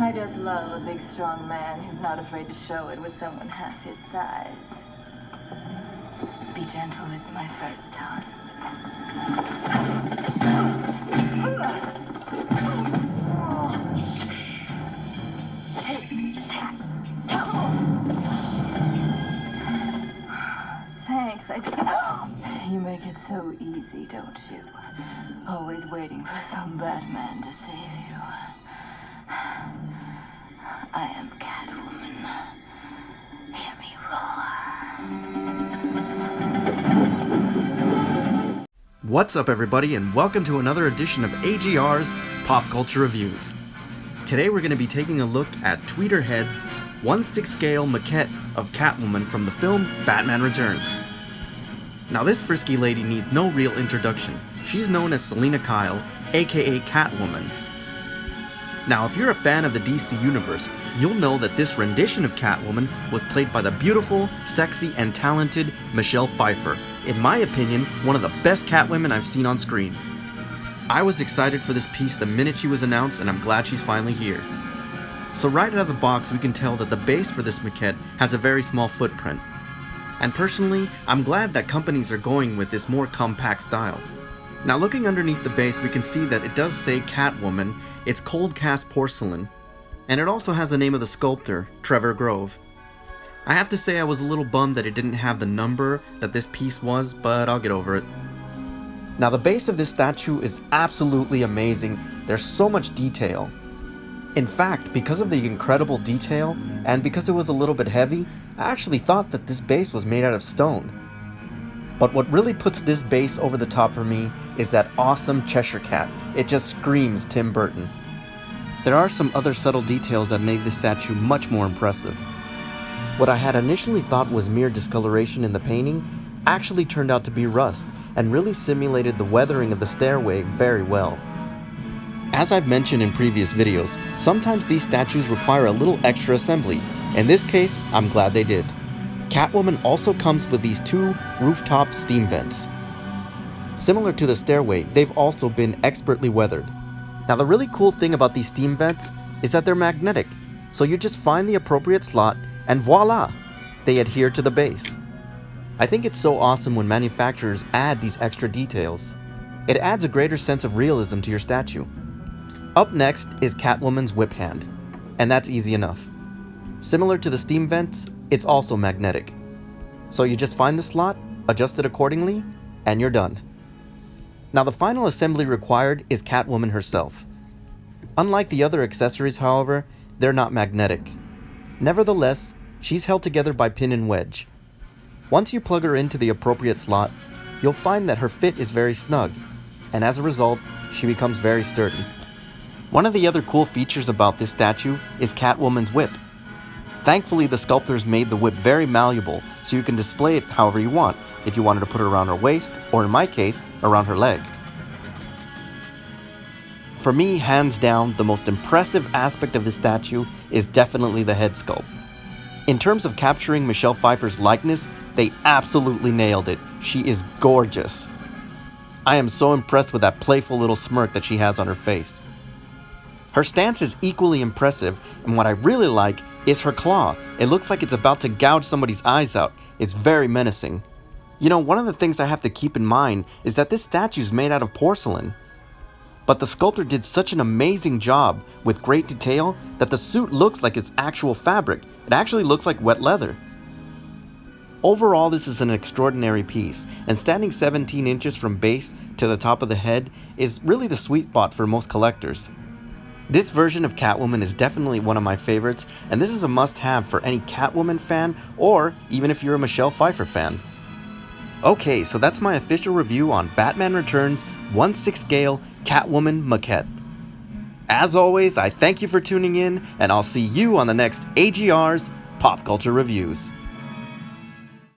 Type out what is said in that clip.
I just love a big, strong man who's not afraid to show it with someone half his size. Be gentle, it's my first time. Thanks, You make it so easy, don't you? Always waiting for some bad man to save you. I am Catwoman. Hear me roar. What's up, everybody, and welcome to another edition of AGR's Pop Culture Reviews. Today we're going to be taking a look at Tweeterhead's 1/6 scale maquette of Catwoman from the film Batman Returns. Now, this frisky lady needs no real introduction. She's known as Selina Kyle, aka Catwoman. Now, if you're a fan of the DC Universe, you'll know that this rendition of Catwoman was played by the beautiful, sexy, and talented Michelle Pfeiffer. In my opinion, one of the best Catwomen I've seen on screen. I was excited for this piece the minute she was announced, and I'm glad she's finally here. So right out of the box, we can tell that the base for this maquette has a very small footprint. And personally, I'm glad that companies are going with this more compact style. Now, looking underneath the base, we can see that it does say Catwoman. It's cold cast porcelain, and it also has the name of the sculptor, Trevor Grove. I have to say I was a little bummed that it didn't have the number that this piece was, but I'll get over it. Now, the base of this statue is absolutely amazing. There's so much detail. In fact, because of the incredible detail, and because it was a little bit heavy, I actually thought that this base was made out of stone. But what really puts this base over the top for me is that awesome Cheshire Cat. It just screams Tim Burton. There are some other subtle details that make this statue much more impressive. What I had initially thought was mere discoloration in the painting actually turned out to be rust, and really simulated the weathering of the stairway very well. As I've mentioned in previous videos, sometimes these statues require a little extra assembly. In this case, I'm glad they did. Catwoman also comes with these two rooftop steam vents. Similar to the stairway, they've also been expertly weathered. Now, the really cool thing about these steam vents is that they're magnetic, so you just find the appropriate slot and voila, they adhere to the base. I think it's so awesome when manufacturers add these extra details. It adds a greater sense of realism to your statue. Up next is Catwoman's whip hand, and that's easy enough. Similar to the steam vents, it's also magnetic. So you just find the slot, adjust it accordingly, and you're done. Now, the final assembly required is Catwoman herself. Unlike the other accessories, however, they're not magnetic. Nevertheless, she's held together by pin and wedge. Once you plug her into the appropriate slot, you'll find that her fit is very snug, and as a result, she becomes very sturdy. One of the other cool features about this statue is Catwoman's whip. Thankfully, the sculptors made the whip very malleable, so you can display it however you want, if you wanted to put it around her waist, or in my case, around her leg. For me, hands down, the most impressive aspect of this statue is definitely the head sculpt. In terms of capturing Michelle Pfeiffer's likeness, they absolutely nailed it. She is gorgeous. I am so impressed with that playful little smirk that she has on her face. Her stance is equally impressive, and what I really like is her claw. It looks like it's about to gouge somebody's eyes out. It's very menacing. You know, one of the things I have to keep in mind is that this statue is made out of porcelain. But the sculptor did such an amazing job with great detail that the suit looks like it's actual fabric. It actually looks like wet leather. Overall, this is an extraordinary piece, and standing 17 inches from base to the top of the head is really the sweet spot for most collectors. This version of Catwoman is definitely one of my favorites, and this is a must-have for any Catwoman fan, or even if you're a Michelle Pfeiffer fan. Okay, so that's my official review on Batman Returns 1/6 scale Catwoman Maquette. As always, I thank you for tuning in, and I'll see you on the next AGR's Pop Culture Reviews.